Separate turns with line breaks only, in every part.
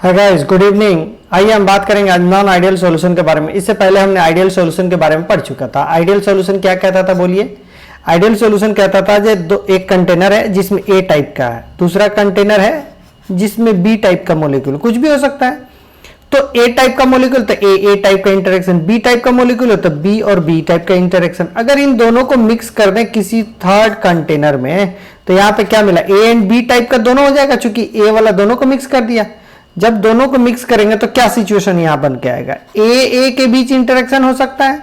Hi guys, good evening. आइए हम बात करेंगे आज नॉन आइडियल सॉल्यूशन के बारे में। इससे पहले हमने आइडियल सॉल्यूशन के बारे में पढ़ चुका था। आइडियल सॉल्यूशन क्या कहता था बोलिए? आइडियल सॉल्यूशन कहता था जो एक कंटेनर है जिसमें ए टाइप का है, दूसरा कंटेनर है जिसमें बी टाइप का मॉलिक्यूल, कुछ भी हो सकता है। तो ए टाइप का मॉलिक्यूल तो ए टाइप का इंटरेक्शन, बी टाइप का मॉलिक्यूल हो तो बी और बी टाइप का इंटरेक्शन। अगर इन दोनों को मिक्स कर दें किसी थर्ड कंटेनर में तो यहां पे क्या मिला? ए एंड बी टाइप का दोनों हो जाएगा, क्योंकि ए वाला दोनों को मिक्स कर दिया। जब दोनों को मिक्स करेंगे तो क्या सिचुएशन यहां बन के आएगा? ए के बीच इंटरेक्शन हो सकता है,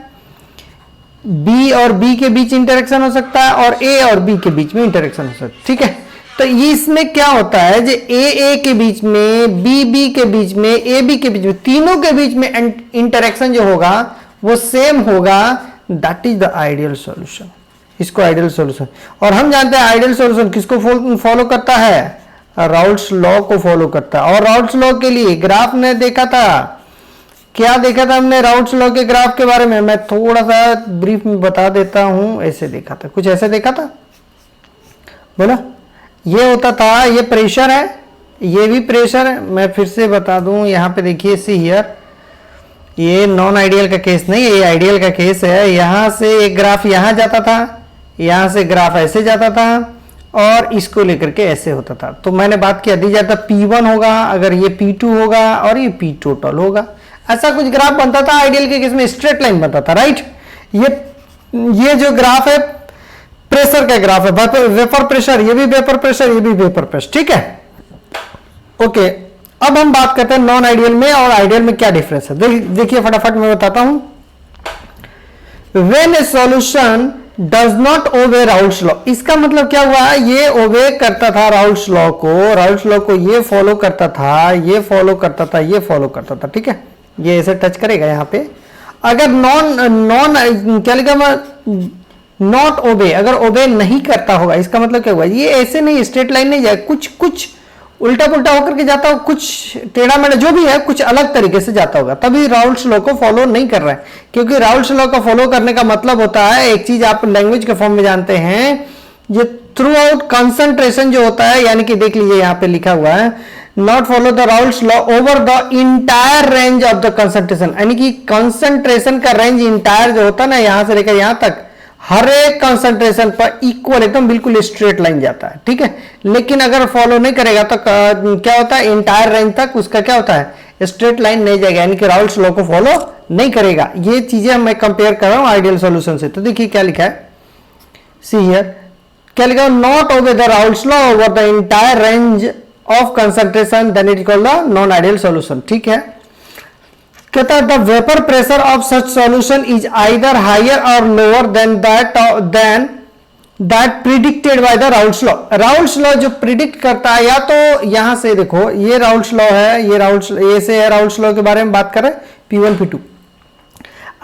बी और बी के बीच इंटरेक्शन हो सकता है, और ए और बी के बीच में इंटरेक्शन हो सकता है। ठीक है, तो इसमें क्या होता है, जो ए के बीच में, बी के बीच में, ए बी के बीच में, तीनों के बीच में इंटरेक्शन जो होगा वो सेम होगा। That is the ideal solution. इसको आइडियल सॉल्यूशन। और हम जानते हैं आइडियल सॉल्यूशन किसको फॉलो करता है? राउल्ट्स लॉ को फॉलो करता है। और राउल्ट्स लॉ के लिए ग्राफ ने देखा था, क्या देखा था हमने राउल्ट्स लॉ के ग्राफ के बारे में? मैं थोड़ा सा ब्रीफ में बता देता हूं। ऐसे देखा था, कुछ ऐसे देखा था, बोला ये होता था, ये प्रेशर है, ये भी प्रेशर है। मैं फिर से बता दूं, यहां पे देखिए, सी हियर, ये नॉन आइडियल का केस नहीं है, ये आइडियल का केस है। यहां से एक ग्राफ यहां जाता था, यहां से ग्राफ ऐसे जाता था, और इसको लेकर के ऐसे होता था। तो मैंने बात किया, दी जाता P1 होगा, अगर ये P2 होगा, और ये P टोटल होगा। ऐसा कुछ ग्राफ बनता था आइडियल के केस में, स्ट्रेट लाइन बनता था, राइट। ये जो ग्राफ है प्रेशर का ग्राफ है, वेपर प्रेशर, ये भी वेपर प्रेशर, ये भी वेपर प्रेशर। ठीक है, ओके। अब हम बात करते हैं नॉन आइडियल में और आइडियल में क्या डिफरेंस है। देखिए फटाफट मैं बताता हूं। When A solution does not obey Raoult's law, इसका मतलब क्या हुआ? ये ओबे करता था राउल्ट्स लॉ को, राउल्ट्स लॉ को ये फॉलो करता था, ये फॉलो करता था, ये फॉलो करता था। ठीक है, ये ऐसे टच करेगा यहां पे। अगर नॉन क्या लिखा, नॉट ओबे, अगर ओबे नहीं करता होगा, इसका मतलब क्या हुआ? ये ऐसे नहीं, स्ट्रेट लाइन नहीं जाए, कुछ उल्टा पुल्टा होकर के जाता हो, कुछ टेढ़ा मेढ़ा जो भी है, कुछ अलग तरीके से जाता होगा, तभी राउल्ट्स लॉ को फॉलो नहीं कर रहा है। क्योंकि राउल्ट्स लॉ को फॉलो करने का मतलब होता है, एक चीज आप लैंग्वेज के फॉर्म में जानते हैं, ये थ्रू आउट कंसंट्रेशन जो होता है, यानी कि देख लीजिए यहां पे लिखा हुआ है, not follow the Raoult's law over the entire range of the concentration, यानी कि कंसंट्रेशन का रेंज इंटायर जो होता है ना, यहां से लेकर यहां तक, हर एक कंसंट्रेशन पर इक्वल एकदम बिल्कुल स्ट्रेट लाइन जाता है। ठीक है, लेकिन अगर फॉलो नहीं करेगा तो क्या होता है? इंटायर रेंज तक उसका क्या होता है? स्ट्रेट लाइन नहीं जाएगा, यानी कि राउल्ट्स लॉ को फॉलो नहीं करेगा। ये चीजें मैं कंपेयर कर रहा हूं आइडियल सॉल्यूशन से। तो देखिए क्या लिखा है, सी हियर, क्या लिखा है? Not obey the Raoult's law over the entire range of concentration, then it called the non ideal solution. ठीक है, कहता है the vapour pressure of such solution is either higher or lower than that predicted by the Raoult's law. Raoult's law जो predict करता है, या तो यहां से देखो, ये राउल्ट्स लॉ है, ये ऐसे है, राउल्ट्स लॉ के बारे में बात कर रहे हैं, P1 P2।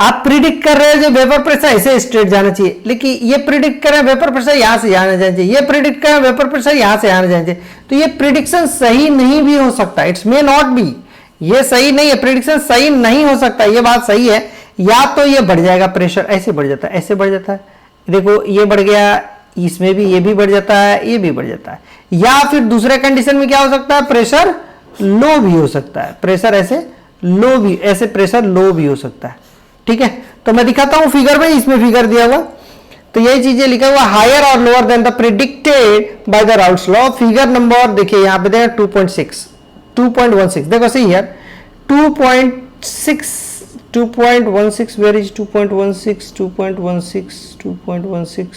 आप प्रिडिक्ट कर रहे हैं जो वेपर प्रेशर ऐसे स्ट्रेट जाना चाहिए, लेकिन ये प्रिडिक्ट कर रहे हैं वेपर प्रेशर यहां से यहां जाना चाहिए, ये प्रिडिक्ट कर रहे हैं वेपर प्रेशर यहां से यहां जाना चाहिए। तो ये प्रिडिक्शन सही नहीं भी हो सकता, इट्स मे नॉट बी, ये सही नहीं है, प्रेडिक्शन सही नहीं हो सकता, ये बात सही है। या तो ये बढ़ जाएगा प्रेशर, ऐसे बढ़ जाता है, ऐसे बढ़ जाता है, देखो ये बढ़ गया, इसमें भी ये भी बढ़ जाता है, ये भी बढ़ जाता है। या फिर दूसरे कंडीशन में क्या हो सकता है? प्रेशर लो भी हो सकता है, प्रेशर ऐसे लो भी, ऐसे प्रेशर लो भी हो सकता है। ठीक है, तो मैं दिखाता हूं फिगर में, इसमें फिगर दिया हुआ, तो यही चीजें लिखा हुआ, higher or lower then the predicted by the Raoult's law. Figure number देखिए यहां पे देखिए 2.16, देखो सही है, 2.16, where is 2.16, 2.16,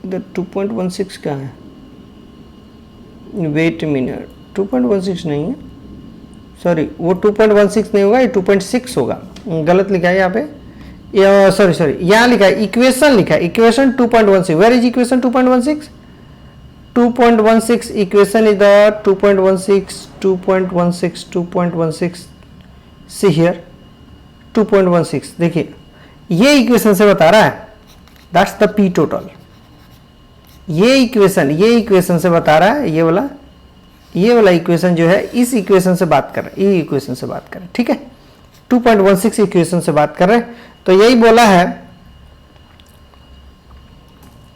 इधर 2.16 क्या है? वेट मिनट, 2.16 नहीं है, सॉरी, वो 2.16 नहीं होगा, ये 2.6 होगा, गलत लिखा है यहाँ पे, सॉरी, यहाँ लिखा है, इक्वेशन लिखा है, equation 2.16, where is equation 2.16? 2.16 equation is the 2.16 see here 2.16, देखिए ये इक्वेशन से बता रहा है, that's the P total। ये इक्वेशन से बता रहा है, ये वाला इक्वेशन जो है, इस इक्वेशन से बात कर रहे हैं, ये इक्वेशन से बात कर रहे हैं। ठीक है, 2.16 इक्वेशन से बात कर रहे हैं। तो यही बोला है,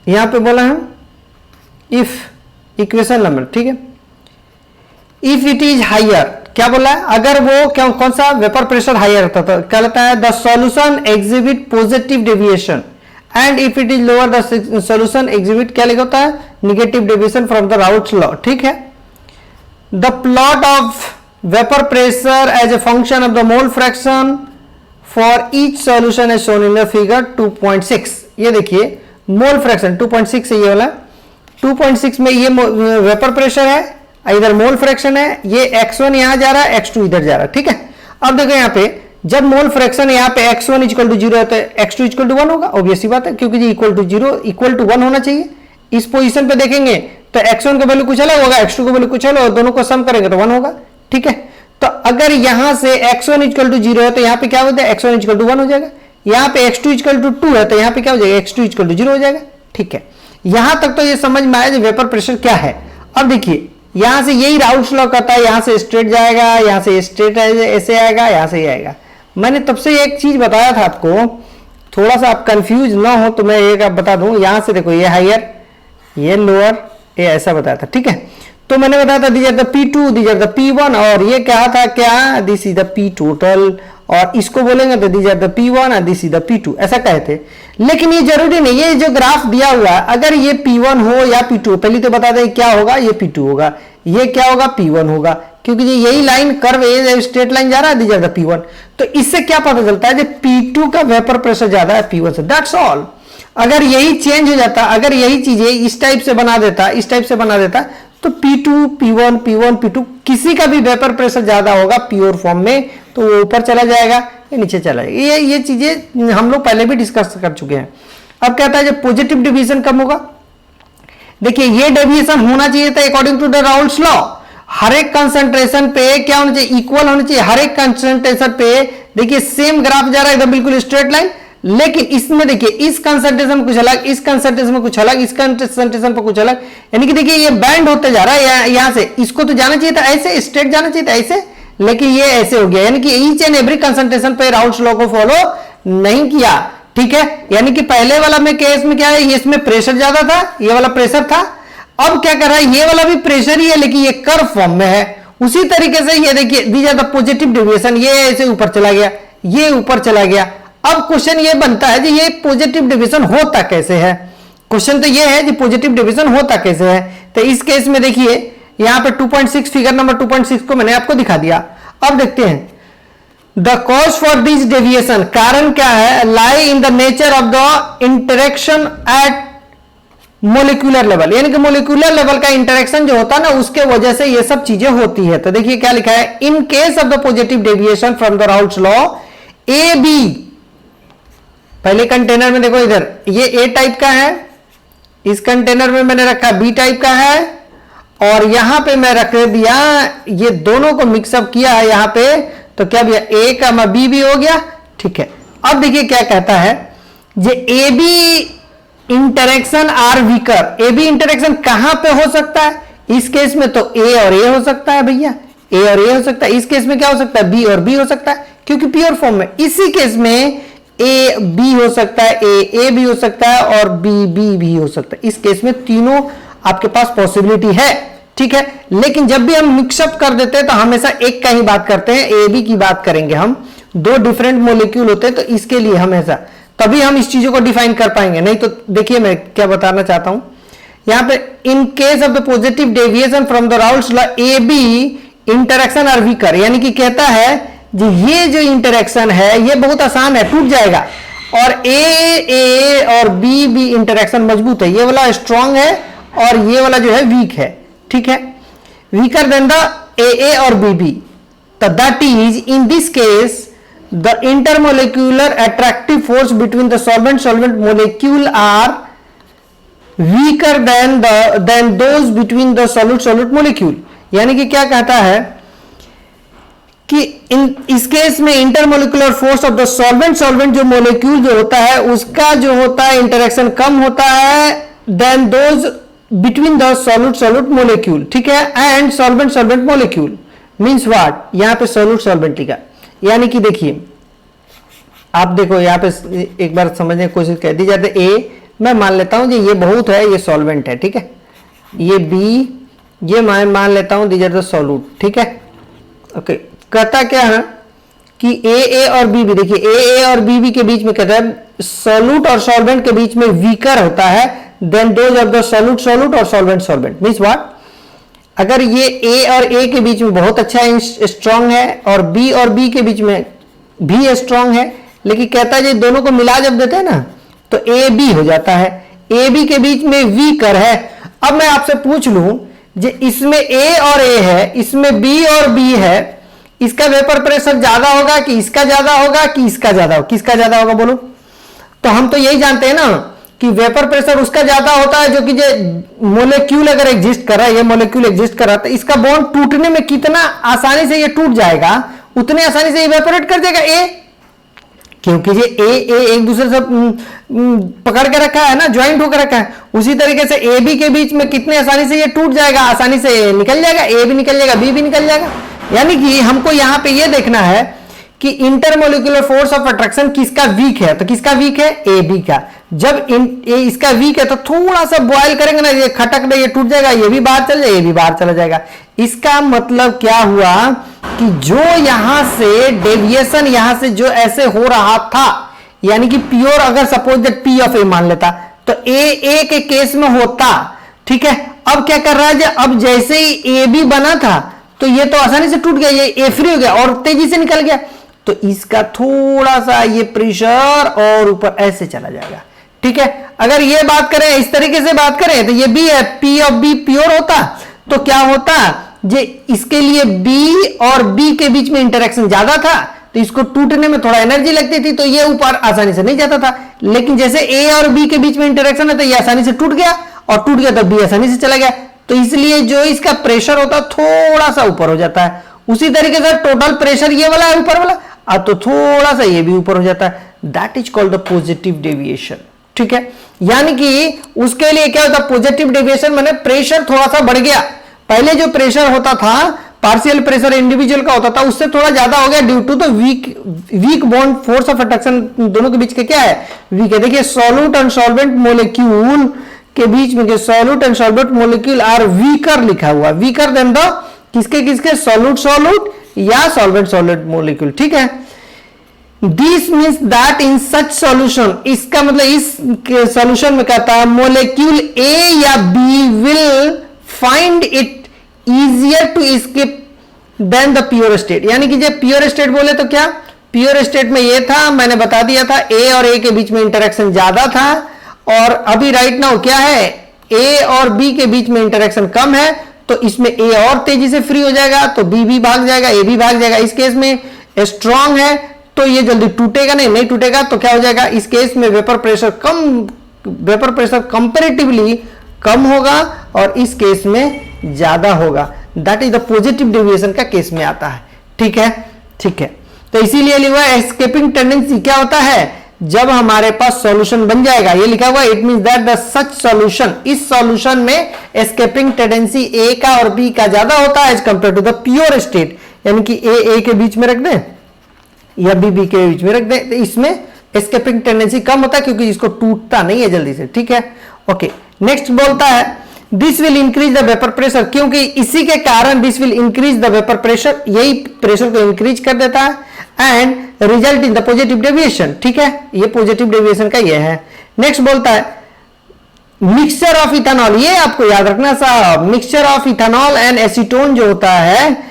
यहां पे बोला है इफ इक्वेशन नंबर, ठीक है, इफ इट इज हाइयर, क्या बोला है, अगर वो कौन सा वेपर प्रेशर हाइयर होता तो क्या लगता है, the solution exhibit positive deviation, and if it is lower the solution exhibit क्या लिखा होता है, negative deviation from the Raoult's law. ठीक है, the plot of vapour pressure as a function of the mole fraction for each solution as shown in the figure 2.6। ये देखिए mole fraction 2.6 है, ये वाला 2.6 में ये वेपर प्रेशर है, इधर मोल फ्रैक्शन है, ये x1 यहां जा रहा है, x2 इधर जा रहा है। ठीक है, अब देखो यहां पे जब मोल फ्रैक्शन यहां पे x1 इक्वल टू 0 है तो x2 इक्वल टू 1 होगा, ऑब्वियसली बात है, क्योंकि जी इक्वल टू 0 इक्वल टू 1 होना चाहिए। इस पोजीशन पे देखेंगे तो x1 का वैल्यू कुछ अलग होगा, x2 का वैल्यू कुछ अलग होगा, दोनों को सम करेंगे तो 1 होगा। ठीक है, तो अगर यहां से x1 इक्वल टू 0 है तो यहां पे क्या हो जाएगा, x1 इक्वल टू 1 हो जाएगा। यहां पे x2 इक्वल टू 2 है तो यहां पे क्या हो जाएगा, x2 इक्वल टू 0 हो जाएगा। ठीक है, यहां तक तो ये समझ में आया वेपर प्रेशर क्या है। अब देखिए यहां से यही राउल्स लॉ कहता है, यहां से स्ट्रेट जाएगा, यहां से स्ट्रेट ऐसे आएगा, यहां से ये आएगा। मैंने तब से एक चीज बताया था आपको, थोड़ा सा आप कंफ्यूज ना हो तो मैं एक आप बता दूं, यहां से देखो ये हायर ये लोअर, ये ऐसा बताया था। ठीक है, तो मैंने बताया था these are the P2 these are the P1, और ये क्या था, क्या this is the P total, और इसको बोलेंगे तो दीज आर द P1 और दिस इज द P2, ऐसा कहे थे। लेकिन ये जरूरी नहीं, ये जो ग्राफ दिया हुआ है अगर ये P1 हो या P2, पहले तो बता दें क्या होगा, ये P2 होगा, ये क्या होगा, P1 होगा, क्योंकि यही लाइन कर्व स्ट्रेट लाइन जा रहा है, दीज आर द P1। तो इससे क्या पता चलता है, P2 का वेपर प्रेशर ज्यादा है P1 से, दैट्स ऑल। अगर यही चेंज हो जाता, अगर यही चीजें इस टाइप से बना देता, इस टाइप से बना देता, तो P2 P1 P1 P2 किसी का भी वेपर प्रेशर ज्यादा होगा प्योर फॉर्म में तो वो ऊपर चला जाएगा या नीचे चला जाएगा। ये चीजें हम लोग पहले भी डिस्कस कर चुके हैं। अब कहता है जब पॉजिटिव डेविएशन कम होगा, देखिए ये डेविएशन होना चाहिए था according to the Raoult's law, हर एक कंसंट्रेशन पे क्या होना चाहिए, इक्वल होना चाहिए। हर एक कंसंट्रेशन पे देखिए सेम ग्राफ जा रहा है एकदम बिल्कुल स्ट्रेट लाइन, लेकिन इसमें देखिए इस कंसंट्रेशन में कुछ अलग, इस कंसंट्रेशन में कुछ अलग, इस कंसंट्रेशन पर कुछ अलग, यानी कि देखिए ये बैंड होते जा रहा है। यहां से इसको तो जाना चाहिए था ऐसे, स्ट्रेट जाना चाहिए था ऐसे, लेकिन ये ऐसे हो गया, यानी कि ईच एंड एवरी कंसंट्रेशन पे राउल्स लॉ को फॉलो नहीं किया। ठीक है, यानी कि पहले वाला में केस में क्या है, ये इसमें प्रेशर ज्यादा था, ये वाला प्रेशर था। अब क्या कर रहा है, ये वाला भी प्रेशर ही है लेकिन ये कर्व फॉर्म में है। उसी तरीके से ये देखिए these are the positive deviation, ये ऐसे ऊपर चला गया, ये ऊपर चला गया। अब क्वेश्चन ये बनता है कि ये पॉजिटिव डेविएशन होता कैसे है, क्वेश्चन तो ये है कि पॉजिटिव डेविएशन होता कैसे है। तो इस केस में देखिए यहां पे 2.6 फिगर नंबर 2.6 को मैंने आपको दिखा दिया। अब देखते हैं the cause for this deviation, कारण क्या है, lie in the nature of the interaction at molecular level, यानी कि मोलिकुलर लेवल का इंटरेक्शन जो होता है ना उसके वजह से ये सब चीजें होती है। तो देखिए क्या लिखा है, in case of the positive deviation from the Raoult's law A B, पहले कंटेनर में देखो इधर ये ए टाइप का है, इस कंटेनर में मैंने रखा बी टाइप का है, और यहां पे मैं रख दिया, ये दोनों को मिक्सअप किया है यहां पे, तो क्या भैया ए का बी भी हो गया। ठीक है, अब देखिए क्या कहता है, ये A B interaction are weaker, A B interaction कहां पे हो सकता है, इस केस में तो ए और ए हो सकता है भैया, ए और ए हो सकता है। इस केस में क्या हो सकता है, बी और बी हो सकता है, क्योंकि प्योर फॉर्म में। इसी केस में ए बी हो सकता है, ए भी हो सकता है, और बी बी भी हो सकता है। इस केस में तीनों आपके पास पॉसिबिलिटी है। ठीक है, लेकिन जब भी हम मिक्सअप कर देते हैं तो हमेशा एक का ही बात करते हैं, ए बी की बात करेंगे हम, दो डिफरेंट मोलिक्यूल होते हैं तो इसके लिए हमेशा, तभी हम इस चीजों को डिफाइन कर पाएंगे। नहीं तो देखिए मैं क्या बताना चाहता हूं यहां पे, in case of the positive deviation from the Raoult's law A B interaction are weaker, यानी कि कहता है जी ये जो इंटरेक्शन है ये बहुत आसान है, टूट जाएगा, और ए और बी बी इंटरेक्शन मजबूत है, ये वाला स्ट्रांग है और ये वाला जो है वीक है। ठीक है, वीकर देन द ए और बी बी, तो that is in this case the intermolecular attractive force between the solvent molecule are weaker than those between the solute molecule। यानी कि क्या कहता है कि इस केस में intermolecular force of the solvent जो मोलिक्यूल जो होता है उसका जो होता है इंटरेक्शन कम होता है than those between the solute molecule. ठीक है, and solvent molecule means what, यहां पे सॉल्वेंट लिखा, यानी कि देखिए आप देखो यहां पे एक बार समझने की कोशिश कर दी जाती है, ए मैं मान लेता हूं कि ये बहुत है, ये सॉल्वेंट है। ठीक है, ये बी ये मैं मान लेता हूं दीज आर द सॉल्यूट, ठीक है। ओके, कहता क्या है कि ए और बी भी, देखिए ए और बी के बीच में कहता है सॉल्यूट और सॉल्वेंट के बीच में वीकर होता है than those of the solute solute और सॉल्वेंट सॉल्वेंट। मींस व्हाट, अगर ये ए और ए के बीच में बहुत अच्छा स्ट्रांग है और बी के बीच में भी स्ट्रांग है, लेकिन कहता है ये दोनों को मिला जब देते हैं ना तो ए बी हो जाता है, ए बी के बीच में वीकर है। अब मैं आपसे पूछ लूं, जे इसमें ए और ए है, इसमें बी और बी है, इसका वेपर प्रेशर ज्यादा होगा कि इसका ज्यादा होगा कि इसका ज्यादा होगा, किसका ज्यादा होगा बोलो? तो हम तो यही जानते हैं ना कि वेपर प्रेशर उसका ज्यादा होता है जो कि जो मोलेक्यूल अगर एग्जिस्ट कर रहा है, ये मोलेक्यूल एग्जिस्ट कर रहा है, तो इसका बॉन्ड टूटने में कितना आसानी से ये टूट जाएगा, उतने आसानी से इवेपोरेट कर देगा ए, क्योंकि ये ए एक दूसरे से पकड़ के रखा है ना, ज्वाइंट होकर रखा है। उसी तरीके से ए बी के बीच में कितने आसानी से ये टूट जाएगा, आसानी से निकल जाएगा, ए भी निकल जाएगा, बी भी निकल जाएगा। यानी कि हमको यहां पे ये देखना है कि इंटरमोलिकुलर फोर्स ऑफ अट्रैक्शन किसका वीक है, तो किसका वीक है, ए बी का। जब इसका वीक है तो थोड़ा सा बॉयल करेंगे ना, ये खटक दे, ये टूट जाएगा, ये भी बाहर चल जाएगा, ये भी बाहर चला जाएगा। इसका मतलब क्या हुआ कि जो यहां से डेविएशन यहां से जो ऐसे हो रहा था, यानी कि प्योर अगर सपोज दैट पी ऑफ ए मान लेता तो ए के केस में होता, ठीक है। अब क्या कर रहा है, अब जैसे ही ए बी बना था तो ये तो आसानी से टूट गया, ये ए फ्री हो गया और तेजी से निकल गया, तो इसका थोड़ा सा ये प्रेशर और ऊपर ऐसे चला जाएगा, ठीक है। अगर ये बात करें, इस तरीके से बात करें तो ये बी है, पी ऑफ बी प्योर होता तो क्या होता, जे इसके लिए बी और बी के बीच में इंटरेक्शन ज्यादा था तो इसको टूटने में थोड़ा एनर्जी लगती थी, तो ये ऊपर आसानी से नहीं जाता था। लेकिन जैसे ए और बी के बीच में इंटरेक्शन है तो ये आसानी से टूट गया, और टूट गया तो बी आसानी से चला गया, तो इसलिए जो इसका प्रेशर होता थोड़ा सा ऊपर हो जाता है। उसी तरीके से टोटल प्रेशर ये वाला है ऊपर वाला, अब तो थोड़ा सा ये भी ऊपर हो जाता है, that is called the positive deviation, ठीक है। यानी कि उसके लिए क्या होता है, पॉजिटिव डेविएशन माने प्रेशर थोड़ा सा बढ़ गया, पहले जो प्रेशर होता था पार्शियल प्रेशर इंडिविजुअल का होता था उससे थोड़ा ज्यादा हो गया due to the weak bond force of attraction दोनों के बीच के क्या है, वीक है। देखिए सॉल्यूट एंड सॉल्वेंट मोलिक्यूल के बीच में solute and solvent molecule are weaker लिखा हुआ, वीकर देन द किसके किसके, सॉल्यूट सॉल्यूट या सॉल्वेंट सॉल्वेंट मोलिक्यूल, ठीक है। This means that in such solution, इसका मतलब इस सॉल्यूशन में कहता है मोलिक्यूल ए या B will find it easier to escape than the pure state. यानी कि जब प्योर स्टेट बोले तो क्या, प्योर स्टेट में ये था, मैंने बता दिया था ए और ए के बीच में इंटरेक्शन ज्यादा था, और अभी राइट नाउ क्या है, ए और बी के बीच में इंटरेक्शन कम है, तो इसमें ए और तेजी से फ्री हो जाएगा, तो बी भी भाग जाएगा, ए भी भाग जाएगा। इस केस में स्ट्रांग है तो ये जल्दी टूटेगा नहीं टूटेगा, तो क्या हो जाएगा, इस केस में वेपर प्रेशर कंपैरेटिवली कम होगा और इस केस में ज्यादा होगा, that is the positive deviation का केस में आता है, ठीक है, ठीक है। तो इसीलिए लिखा है एस्केपिंग टेंडेंसी क्या होता है, जब हमारे पास सॉल्यूशन बन जाएगा, ये लिखा हुआ it means that the such solution, इस सॉल्यूशन में एस्केपिंग टेंडेंसी ए का और बी का ज्यादा होता है as compare to the pure state, यानी कि ए के बीच में रख दें या बी के बीच में रख दें, तो इसमें एस्केपिंग टेंडेंसी कम होता है क्योंकि इसको टूटता नहीं है जल्दी से, ठीक है। ओके, नेक्स्ट बोलता है this will increase the vapour pressure, क्योंकि इसी के कारण this will increase the vapour pressure, यही प्रेशर को इंक्रीज कर देता है and result in the positive deviation, ठीक है। ये पॉजिटिव डेविएशन का ये है। नेक्स्ट बोलता है मिक्सचर ऑफ इथेनॉल, ये आपको याद रखना साहब, mixture of ethanol and acetone जो होता है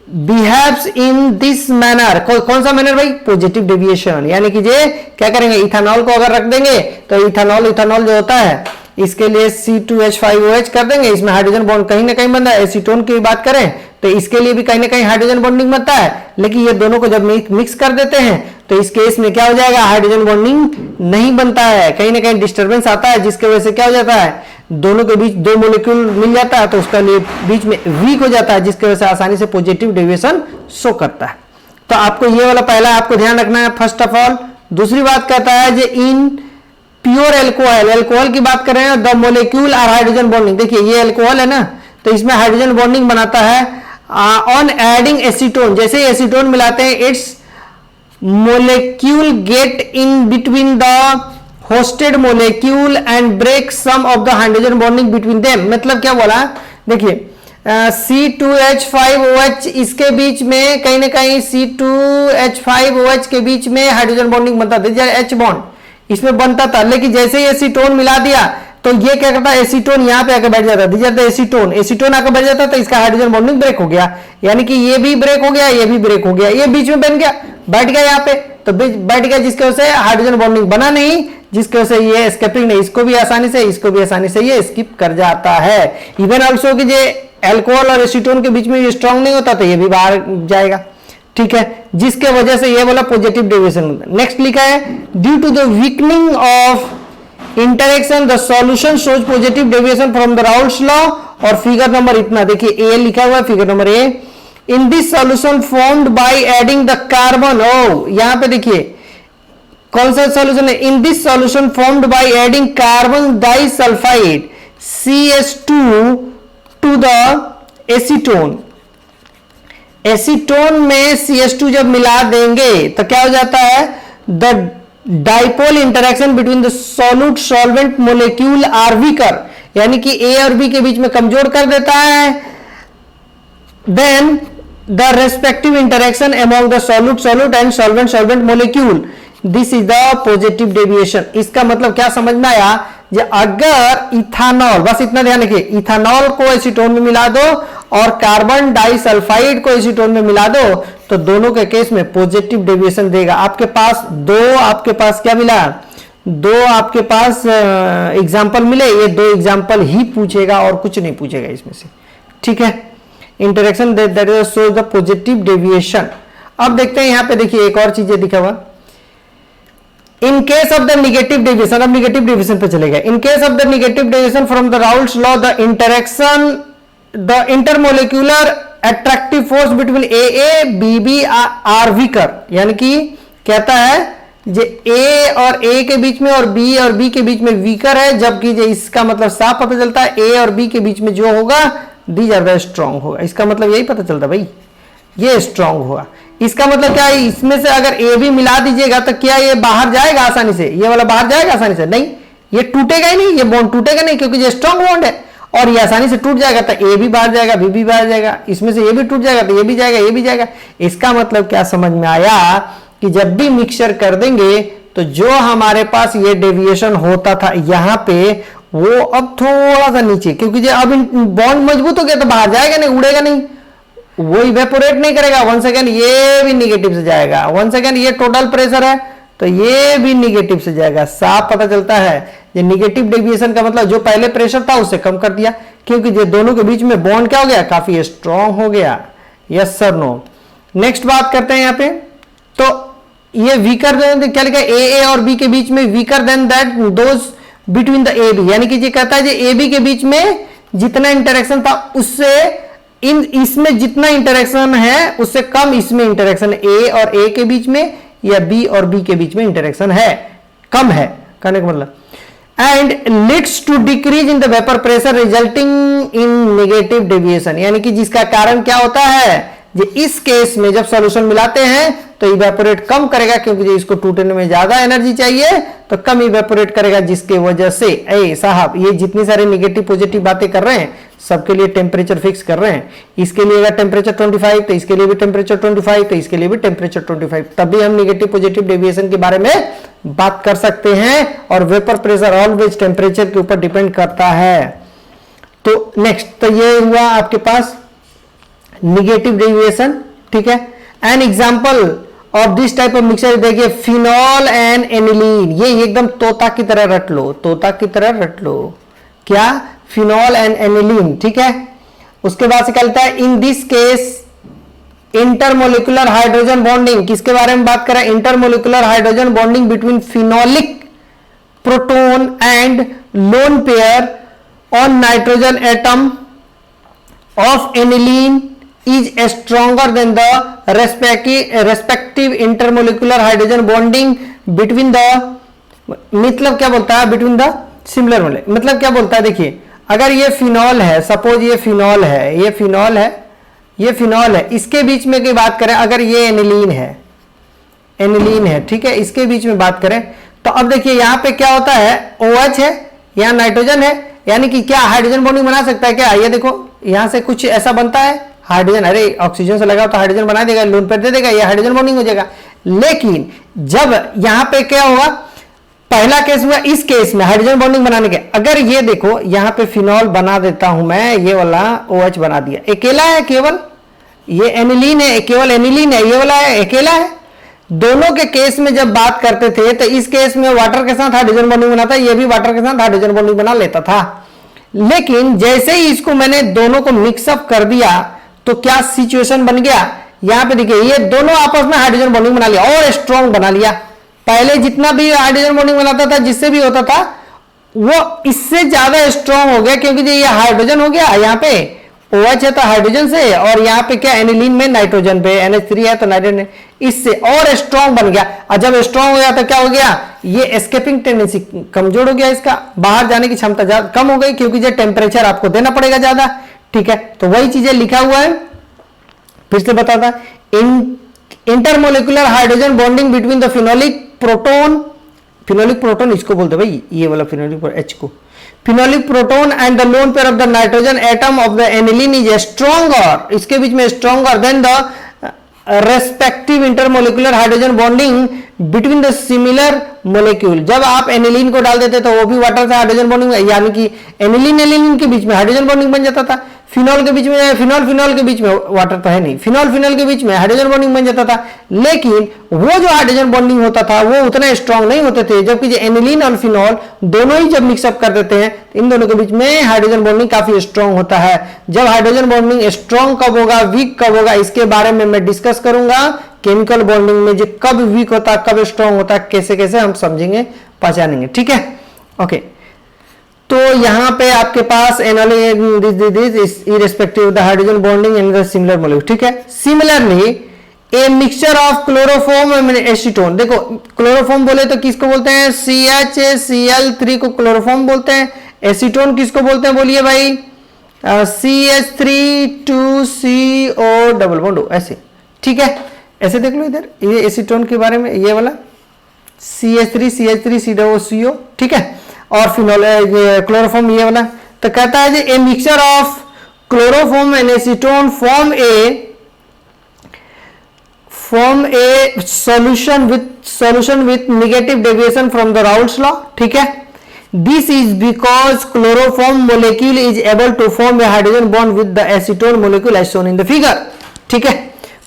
बिहेव्स इन दिस मैनर, कौन सा मैनर भाई, पॉजिटिव डेविएशन। यानी कि ये क्या करेंगे, इथेनॉल को अगर रख देंगे तो इथेनॉल जो होता है इसके लिए C2H5OH कर देंगे, इसमें हाइड्रोजन बॉन्ड कहीं ना कहीं बनता है। एसीटोन की बात करें तो इसके लिए भी कहीं ना कहीं हाइड्रोजन बॉन्डिंग बनता है, लेकिन ये दोनों को जब मिक्स कर देते हैं तो इस केस में क्या हो जाएगा, हाइड्रोजन बॉन्डिंग नहीं बनता है, कहीं ना कहीं डिस्टर्बेंस आता है, जिसकी वजह से क्या हो जाता है, दोनों के बीच दो मोलिक्यूल मिल जाता है तो उसका लिए बीच में वीक हो जाता है, जिसकी वजह से आसानी से पॉजिटिव डेविएशन शो करता है। तो आपको ये वाला पहला आपको ध्यान रखना है फर्स्ट ऑफ ऑल। दूसरी बात कहता है जो इन प्योर एल्कोहल की बात कर रहे हैं, the molecule are hydrogen bonding, देखिए ये एल्कोहल है ना, तो इसमें हाइड्रोजन बॉन्डिंग बनाता है ऑन एडिंग एसीटोन, जैसे ही एसीटोन मिलाते हैं its molecule get in between the hosted molecule and break some of the hydrogen bonding between them. मतलब क्या बोला, देखिए C2H5OH इसके बीच में कहीं ना कहीं C2H5OH के बीच में हाइड्रोजन बॉन्डिंग बनता था, H बॉन्ड इसमें बनता था, लेकिन जैसे ही एसीटोन मिला दिया तो ये क्या करता है, एसीटोन यहाँ पे आकर बैठ जाता है, एसीटोन एसीटोन आकर बैठ जाता है, तो इसका हाइड्रोजन बॉन्डिंग ब्रेक हो गया, यानी कि ये भी ब्रेक हो गया, ये भी ब्रेक हो गया, ये बीच में बन गया, बैठ गया यहाँ पे, तो बैठ गया, जिसकी वजह से हाइड्रोजन बॉन्डिंग बना नहीं, जिसकी वजह से ये स्किपिंग नहीं, इसको भी आसानी से, इसको भी आसानी से ये स्किप कर जाता है। इवन ऑल्सो कि ये अल्कोहल और एसीटोन के बीच में ये स्ट्रांग नहीं होता तो ये भी बाहर जाएगा, ठीक है, जिसके वजह से ये वाला पॉजिटिव डेविएशन। नेक्स्ट लिखा है due to the weakening of interaction the solution shows positive deviation from the Raoult's law, और फिगर नंबर इतना देखिए ए लिखा हुआ है, figure number A, in this solution formed by adding the carbon, ओ यहां पे देखिए कौन सा सॉल्यूशन है, in this solution formed by adding carbon disulphide CH2 to the acetone, acetone में CH2 जब मिला देंगे तो क्या हो जाता है, the dipole interaction between the solute solvent molecule are weaker, यानी कि ए और बी के बीच में कमजोर कर देता है, than the respective interaction among the solute and solvent molecule, this is the positive deviation. इसका मतलब क्या समझ में आया, अगर इथानॉल, बस इतना ध्यान रखिए, इथानॉल को एसीटोन में मिला दो और कार्बन डाइसल्फाइड को एसीटोन में मिला दो तो दोनों के केस में पॉजिटिव डेविएशन देगा। आपके पास आपके पास क्या मिला, दो आपके पास एग्जाम्पल मिले, ये दो एग्जाम्पल ही पूछेगा और कुछ नहीं पूछेगा इसमें से, ठीक है। Interaction that is shows the positive deviation. अब देखते हैं यहां पे, देखिए एक और चीजें दिखा हुआ, in case of the negative deviation, अब निगेटिव डेविएशन पे चलेगा, in case of the negative deviation from the Raoult's law the interaction the intermolecular attractive force between A B are weaker, यानी कि कहता है जे ए और ए के बीच में और बी के बीच में वीकर है, जबकि इसका मतलब साफ पता चलता है ए और बी के बीच में जो होगा दी ज्यादा स्ट्रांग होगा। इसका मतलब यही पता चलता भाई, ये स्ट्रांग होगा। इसका मतलब क्या है, इसमें से अगर ए भी मिला दीजिएगा तो क्या ये बाहर जाएगा आसानी से, ये वाला बाहर जाएगा आसानी से, नहीं, ये टूटेगा ही नहीं, ये बॉन्ड टूटेगा नहीं, क्योंकि ये स्ट्रांग बॉन्ड है और ये आसानी से टूट जाएगा, तो ए भी बाहर जाएगा, बी भी बाहर जाएगा, इसमें से ये भी टूट जाएगा तो ये भी जाएगा, ये भी जाएगा। इसका मतलब क्या समझ में आया कि जब भी मिक्सचर कर देंगे तो जो हमारे पास ये डेविएशन होता था यहां पे, वो अब थोड़ा सा नीचे, क्योंकि जो अब बॉन्ड मजबूत हो गया तो बाहर जाएगा नहीं, उड़ेगा नहीं, वो इवेपोरेट नहीं करेगा। वन सेकेंड ये भी निगेटिव से जाएगा, वन सेकेंड ये टोटल प्रेशर है तो ये भी निगेटिव से जाएगा। साफ पता चलता है ये निगेटिव डेविएशन का मतलब जो पहले प्रेशर था उससे कम कर दिया, क्योंकि ये दोनों के बीच में बॉन्ड क्या हो गया, काफी स्ट्रांग हो गया। Yes sir no. नेक्स्ट बात करते हैं यहाँ पे, तो ये वीकर क्या लिखा है, ए और बी के बीच में weaker than that those between the A B, यानी कि ये कहता है ए बी के बीच में जितना इंटरेक्शन था उससे इसमें जितना इंटरेक्शन है उससे कम इसमें इंटरेक्शन, ए और ए के बीच में या बी और बी के बीच में इंटरेक्शन है, कम है कहने का मतलब, and leads to decrease in the vapour pressure resulting in negative deviation, यानी कि जिसका कारण क्या होता है, जे इस केस में जब सॉल्यूशन मिलाते हैं तो इवेपोरेट कम करेगा, क्योंकि इसको टूटने में ज्यादा एनर्जी चाहिए तो कम इवेपोरेट करेगा, जिसके वजह से ए साहब ये जितनी सारे निगेटिव पॉजिटिव बातें कर रहे हैं सबके लिए टेम्परेचर फिक्स कर रहे हैं। इसके लिए अगर टेम्परेचर 25 तो इसके लिए भी टेम्परेचर 25 तो इसके लिए भी टेम्परेचर 25, तभी हम निगेटिव पॉजिटिव डेविएशन के बारे में बात कर सकते हैं। और वेपर प्रेशर ऑलवेज टेम्परेचर के ऊपर डिपेंड करता है। तो नेक्स्ट, तो ये हुआ आपके पास निगेटिव डेविएशन, ठीक है। An example of this type of mixture देखिए, फिनॉल एंड एनिलीन, ये एकदम तोता की तरह रट लो, तोता की तरह रट लो, क्या, फिनॉल एंड एनिलीन, ठीक है। उसके बाद से क्या लिखता है, in this case intermolecular hydrogen bonding, किसके बारे में बात करें, intermolecular hydrogen bonding between phenolic proton and lone pair on nitrogen atom of aniline is stronger than the respective intermolecular hydrogen bonding between the, मतलब क्या बोलता है, between the similar molecule, मतलब क्या बोलता है, देखिए अगर ये फिनॉल है, सपोज ये फिनॉल है, ये फिनॉल है, ये फिनॉल है, इसके बीच में की बात करें, अगर ये एनिलीन है, एनिलीन है, ठीक है, इसके बीच में बात करें तो अब देखिए यहां पे क्या होता है, OH है, यहां नाइट्रोजन है, यानी कि क्या हाइड्रोजन बॉन्डिंग बना सकता है क्या, ये देखो यहां से कुछ ऐसा बनता है हाइड्रोजन, अरे ऑक्सीजन से लगा तो हाइड्रोजन बना देगा, लोन पेयर दे देगा, ये हाइड्रोजन बॉन्डिंग हो जाएगा। लेकिन जब यहां पे क्या होगा, पहला केस हुआ, इस केस में हाइड्रोजन बॉन्डिंग बनाने के, अगर ये देखो यहां पे फिनॉल बना देता हूं मैं, ये वाला OH बना दिया, अकेला है केवल, ये एनिलीन है, केवल एनिलीन है, ये वाला है अकेला है। दोनों के केस में जब बात करते थे तो इस केस में वाटर के साथ हाइड्रोजन बॉन्डिंग बनाता, ये भी वाटर के साथ हाइड्रोजन बॉन्डिंग बना लेता था। लेकिन जैसे ही इसको मैंने दोनों को मिक्सअप कर दिया तो क्या सिचुएशन बन गया, यहां पे देखिए ये दोनों आपस में हाइड्रोजन बॉन्डिंग बना लिया और स्ट्रॉन्ग बना लिया। पहले जितना भी हाइड्रोजन बॉन्डिंग बनाता था, जिससे भी होता था, वो इससे ज्यादा स्ट्रॉन्ग हो गया, क्योंकि ये हाइड्रोजन हो गया, यहाँ पे OH है तो हाइड्रोजन से, और यहाँ पे क्या एनिलीन में नाइट्रोजन पे NH3 है तो नाइट्रोजन, इससे और स्ट्रॉन्ग बन गया। और जब स्ट्रॉन्ग हो गया तो क्या हो गया, ये एस्केपिंग टेंडेंसी कमजोर हो गया, इसका बाहर जाने की क्षमता कम हो गई, क्योंकि जो टेम्परेचर आपको देना पड़ेगा ज्यादा। ठीक है, तो वही चीजें लिखा हुआ है, फिर से बताता, intermolecular hydrogen bonding between the phenolic proton इसको बोलते भाई, ये वाला फिनोलिक H को, phenolic proton and the lone pair of the nitrogen atom of the aniline is stronger, इसके बीच में stronger than the respective intermolecular hydrogen bonding between the similar molecule. जब आप एनिलीन को डाल देते तो वो भी वाटर से हाइड्रोजन बॉन्डिंग, यानी कि एनिलीन के बीच में हाइड्रोजन बॉन्डिंग बन जाता था। फिनॉल के बीच में, फिनॉल के बीच में वाटर तो है नहीं, फिनॉल के बीच में हाइड्रोजन बॉन्डिंग बन जाता था। लेकिन वो जो हाइड्रोजन बॉन्डिंग होता था वो उतना स्ट्रांग नहीं होते थे, जबकि जो एनिलीन और फिनॉल दोनों ही जब मिक्सअप कर देते हैं इन दोनों के बीच में हाइड्रोजन बॉन्डिंग काफी स्ट्रांग होता है। जब हाइड्रोजन बॉन्डिंग स्ट्रांग कब होगा, वीक कब होगा, इसके बारे में मैं डिस्कस करूंगा। केमिकल बॉन्डिंग में जो कब वीक होता है, कब स्ट्रांग होता है, कैसे कैसे हम समझेंगे, पहचानेंगे। ठीक है, ओके। तो यहां पे आपके पास irrespective the hydrogen bonding in the similar molecule. ठीक है, similarly a mixture of chloroform and acetone, देखो क्लोरोफॉर्म बोले तो किसको बोलते हैं, CHCl3 को क्लोरोफॉर्म बोलते हैं। एसीटोन किसको बोलते हैं बोलिए भाई, CH3 2CO डबल बॉन्ड ऐसे। ठीक है, ऐसे देख लो इधर, ये एसीटोन के बारे में, ये वाला CH3 CH3CO। ठीक है, और फिनॉल क्लोरोफॉर्म ये वाला। तो कहता है a mixture of chloroform and acetone form a solution with negative deviation from the Raoult's law. ठीक है, this is because chloroform molecule is able to form a hydrogen bond with the acetone molecule as shown in the figure. ठीक है,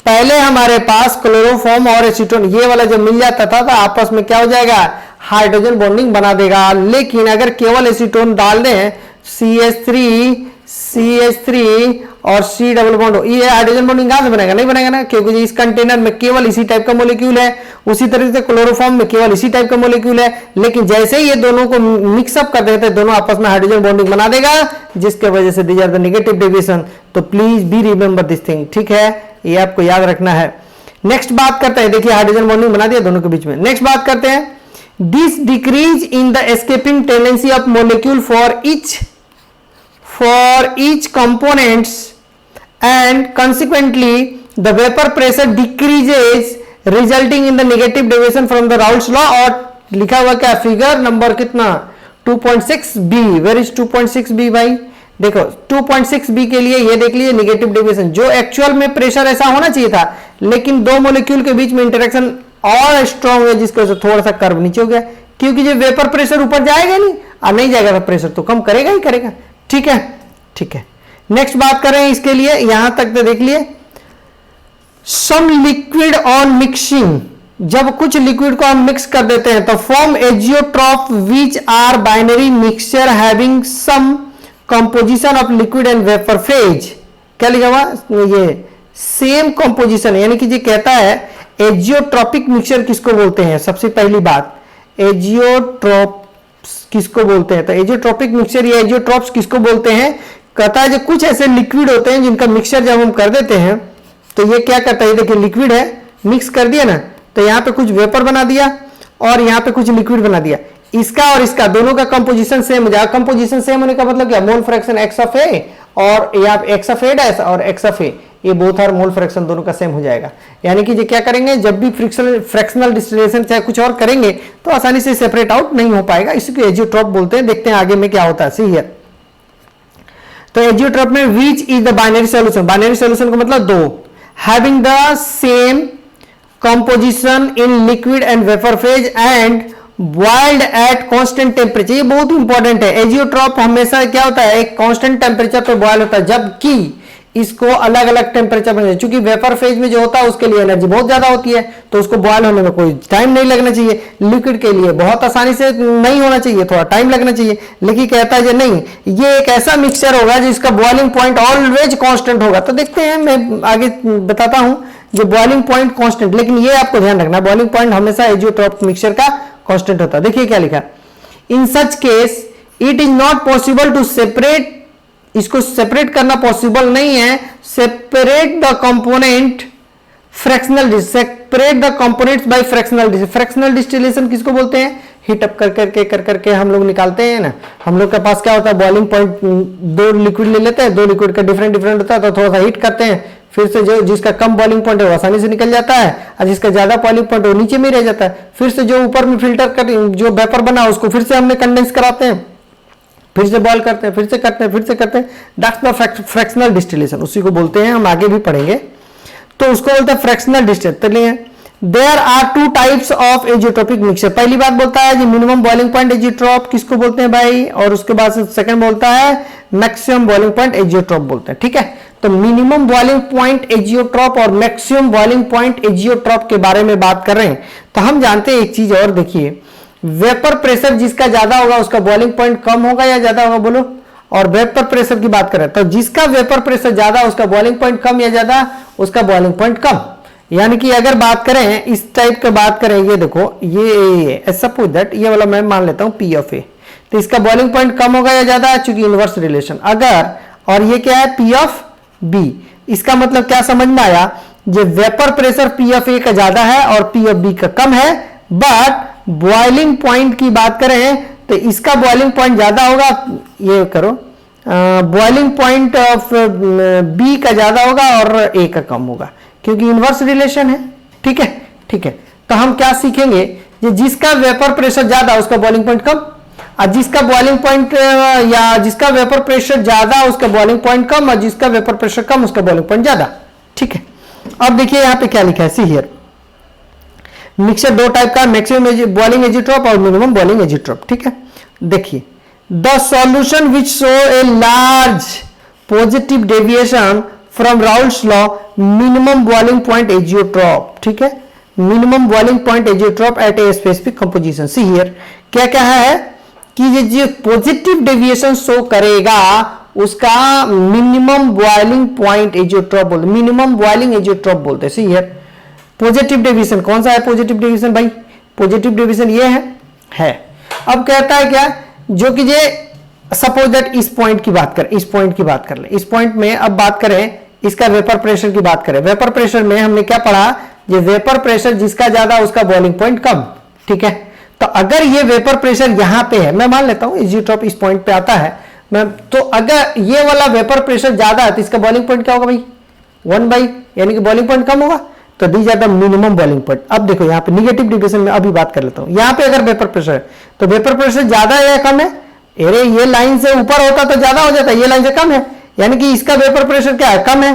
पहले हमारे पास chloroform और acetone ये वाला जब मिल जाता था तो आपस में क्या हो जाएगा, हाइड्रोजन बॉन्डिंग बना देगा। लेकिन अगर केवल एसीटोन डाल दें, CH3 और C डबल बॉन्ड, ये हाइड्रोजन बॉन्डिंग कहां से बनेगा, नहीं बनेगा ना, क्योंकि इस कंटेनर में केवल इसी टाइप का मॉलिक्यूल है। उसी तरीके से क्लोरोफॉर्म में केवल इसी टाइप का मॉलिक्यूल है। लेकिन जैसे ही ये दोनों को मिक्सअप कर देते हैं, दोनों आपस में हाइड्रोजन बॉन्डिंग बना देगा, जिसके वजह से these are the negative deviation. तो please be remember this thing. ठीक है, ये आपको याद रखना है। नेक्स्ट बात करते हैं, देखिए हाइड्रोजन बॉन्डिंग बना दिया दोनों के बीच में। नेक्स्ट बात करते हैं, this decrease in the escaping tendency of molecule for each components and consequently the vapor pressure decreases resulting in the negative deviation from the Raoult's law। और लिखा हुआ क्या, फिगर नंबर कितना 2.6b। वेयर इज 2.6b भाई, देखो 2.6b के लिए ये देख लीजिए नेगेटिव डेविएशन, जो एक्चुअल में प्रेशर ऐसा होना चाहिए था, लेकिन दो मॉलिक्यूल के बीच में इंटरेक्शन और स्ट्रॉन्ग है, जिसकी वजह से थोड़ा सा कर्व नीचे हो गया, क्योंकि जो वेपर प्रेशर ऊपर जाएगा नहीं और नहीं जाएगा तो प्रेशर तो कम करेगा ही करेगा। ठीक है, ठीक है। नेक्स्ट बात करें इसके लिए, यहां तक तो देख लिए, सम लिक्विड ऑन मिक्सिंग, जब कुछ लिक्विड को हम मिक्स कर देते हैं तो form azeotrope which are binary mixture having some composition of liquid and vapour phase. क्या लिखा हुआ, ये सेम कंपोजिशन, यानी कि ये कहता है एजियोट्रॉपिक मिक्सचर किसको बोलते हैं। सबसे पहली बात, एजियोट्रॉप्स किसको बोलते हैं, तो एजियोट्रॉपिक मिक्सचर या एजियोट्रॉप्स किसको बोलते हैं, कहता है जो कुछ ऐसे लिक्विड होते हैं जिनका मिक्सचर जब हम कर देते हैं तो ये क्या करता है, देखिए लिक्विड है, मिक्स कर दिया ना, तो यहाँ पे कुछ वेपर बना दिया और यहाँ पे कुछ लिक्विड बना दिया। इसका और इसका दोनों का कंपोजिशन सेम हो जाएगा। कंपोजिशन सेम होने का मतलब क्या, मोल फ्रैक्शन एक्स ऑफ ए और यहाँ एक्स ऑफ ए डैश और एक्स ऑफ ए, ये बोथ आर मोल फ्रैक्शन दोनों का सेम हो जाएगा। यानी कि ये क्या करेंगे, जब भी फ्रैक्शनल डिस्टिलेशन चाहे कुछ और करेंगे तो आसानी से सेपरेट आउट नहीं हो पाएगा, इसको एजियोट्रॉप बोलते हैं। देखते हैं आगे में क्या होता है। सी हियर, तो एजियोट्रॉप में which is the binary solution, binary solution का मतलब दो, having the same composition in liquid and vapour phase and boiled at constant temperature. ये बहुत इंपॉर्टेंट है, एजियोट्रॉप हमेशा क्या होता है, एक कांस्टेंट टेम्परेचर पे बॉयल होता है, जबकि इसको अलग अलग टेम्परेचर में, चूंकि वेपर फेज में जो होता है उसके लिए एनर्जी बहुत ज्यादा होती है, तो उसको बॉयल होने में कोई टाइम नहीं लगना चाहिए। लिक्विड के लिए बहुत आसानी से नहीं होना चाहिए, थोड़ा टाइम लगना चाहिए, लेकिन कहता है नहीं, ये एक ऐसा मिक्सचर होगा जिसका बॉइलिंग पॉइंट ऑलवेज कांस्टेंट होगा। तो देखते हैं, मैं आगे बताता हूं जो बॉइलिंग पॉइंट कांस्टेंट, लेकिन ये आपको ध्यान रखना, बॉइलिंग पॉइंट हमेशा एजियोट्रॉप मिक्सचर का कांस्टेंट होता है। देखिए क्या लिखा, in such case it is not possible to separate, इसको सेपरेट करना पॉसिबल नहीं है, separate the component fractional, separate the components by fractional, fractional distillation किसको बोलते हैं, हीट अप कर करके हम लोग निकालते हैं ना। हम लोग के पास क्या होता है, बॉइलिंग पॉइंट दो लिक्विड ले लेते हैं, दो लिक्विड का डिफरेंट होता है, तो थोड़ा सा हीट करते हैं, फिर से जो जिसका कम बॉइलिंग पॉइंट है वो आसानी से निकल जाता है, और जिसका ज्यादा बॉइलिंग पॉइंट है वो नीचे में रह जाता है। फिर से जो ऊपर में फिल्टर कर जो वेपर बना उसको फिर से हमने कंडेंस कराते हैं, फिर से बॉयल करते हैं, फिर से करते हैं, फिर से करते हैं, दैट्स द फ्रैक्शनल डिस्टिलेशन, उसी को बोलते हैं, हम आगे भी पढ़ेंगे। तो उसको बोलते हैं fractional distillation. There are two types of azeotropic mixture. पहली बात बोलता है जी मिनिमम बॉइलिंग पॉइंट एजियोट्रॉप किसको बोलते हैं भाई, और उसके बाद सेकंड बोलता है मैक्सिमम बॉइलिंग पॉइंट एजियोट्रॉप बोलते हैं। ठीक है, तो मिनिमम बॉइलिंग पॉइंट एजियोट्रॉप और मैक्सिमम बॉइलिंग पॉइंट एजियोट्रॉप के बारे में बात कर रहे हैं। तो हम जानते हैं एक चीज और, देखिए वेपर प्रेशर जिसका ज्यादा होगा उसका बॉइलिंग पॉइंट कम होगा या ज्यादा होगा, बोलो। और वेपर प्रेशर की बात करें तो जिसका वेपर प्रेशर ज्यादा उसका बॉइलिंग पॉइंट कम या ज्यादा, उसका बॉइलिंग पॉइंट कम। यानी कि अगर बात करें इस टाइप की बात करें, ये देखो ये सपोज दैट ये वाला मैं मान लेता हूं पी ऑफ ए, तो इसका बॉइलिंग पॉइंट कम होगा या ज्यादा, चूंकि इनवर्स रिलेशन। अगर और ये क्या है पी ऑफ बी, इसका मतलब क्या समझ में आया, जो वेपर प्रेशर पी ऑफ ए का ज्यादा है और पी ऑफ बी का कम है, बट बॉइलिंग पॉइंट की बात करें तो इसका बॉइलिंग पॉइंट ज्यादा होगा, ये करो बॉइलिंग पॉइंट ऑफ बी का ज्यादा होगा और ए का कम होगा, क्योंकि इनवर्स रिलेशन है। ठीक है, ठीक है। तो हम क्या सीखेंगे, जिसका वेपर प्रेशर ज्यादा उसका बॉइलिंग पॉइंट कम, और जिसका बॉइलिंग पॉइंट या जिसका वेपर प्रेशर ज्यादा उसका बॉइलिंग पॉइंट कम, और जिसका वेपर प्रेशर कम उसका बॉइलिंग पॉइंट ज्यादा। ठीक है, अब देखिए यहां पे क्या लिखा है, सी हियर मिक्सचर दो टाइप का, मैक्सिमम बॉइलिंग एजियोट्रॉप और मिनिमम बॉइलिंग एजियोट्रॉप। ठीक है, देखिए the solution which show a large positive deviation from Raoult's law minimum boiling point azeotrope. ठीक है, minimum boiling point azeotrope at a specific composition. See here क्या क्या है कि ये जो पॉजिटिव डेविएशन शो करेगा उसका मिनिमम बॉइलिंग पॉइंट एजियोट्रॉप बोलते, मिनिमम बॉइलिंग एजियोट्रॉप बोलते हैं। सी हियर पॉजिटिव डेविएशन कौन सा है, पॉजिटिव डेविएशन भाई, पॉजिटिव डेविएशन ये है। अब कहता है क्या, जो कि ये सपोज दैट इस पॉइंट की बात करें, इस पॉइंट की बात कर ले, इस पॉइंट में अब बात करें इसका वेपर प्रेशर की बात करें। वेपर प्रेशर में हमने क्या पढ़ा, ये वेपर प्रेशर जिसका ज्यादा उसका बॉइलिंग पॉइंट कम। ठीक है, तो अगर ये वेपर प्रेशर यहां पे है, मैं मान लेता हूं एजियोट्रॉप इस पॉइंट पे आता है, तो अगर ये वाला वेपर प्रेशर ज्यादा है तो इसका बॉइलिंग पॉइंट क्या होगा भाई, 1/, यानी कि बॉइलिंग पॉइंट कम होगा, तो दी जाता मिनिमम बॉइलिंग पॉइंट। अब देखो यहाँ पे निगेटिव डिविजन में अभी बात कर लेता हूं, यहाँ पे अगर वेपर प्रेशर है तो वेपर प्रेशर ज्यादा है या कम है, अरे ये लाइन से ऊपर होता तो ज्यादा हो जाता, ये लाइन से कम है, यानी कि इसका वेपर प्रेशर क्या है, कम है,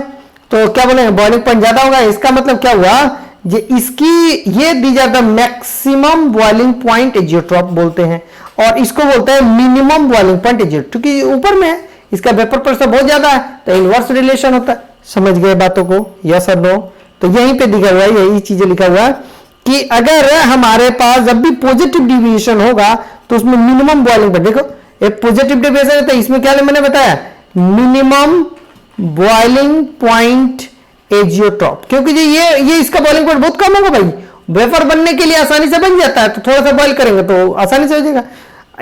तो क्या बोले बॉइलिंग पॉइंट ज्यादा होगा। इसका मतलब क्या हुआ, ये इसकी ये दी जाता मैक्सिमम बॉइलिंग पॉइंट एजियोट्रॉप बोलते हैं, और इसको बोलते हैं मिनिमम बॉइलिंग पॉइंट एजियोट्रॉप, क्योंकि ऊपर में है, इसका वेपर प्रेशर बहुत ज्यादा है तो इनवर्स रिलेशन होता है। समझ गए बातों को, यस और नो। तो यहीं पे दिखा हुआ है, यही चीजें लिखा हुआ है कि अगर हमारे पास जब भी पॉजिटिव डिविएशन होगा तो उसमें मिनिमम बॉइलिंग पॉइंट, देखो ये पॉजिटिव डिविएशन है तो इसमें क्या मैंने बताया मिनिमम बॉइलिंग पॉइंट एजियोट्रॉप, क्योंकि ये इसका बॉइलिंग पॉइंट बहुत कम होगा भाई, वेपर बनने के लिए आसानी से बन जाता है, तो थोड़ा सा बॉइल करेंगे तो आसानी से हो जाएगा।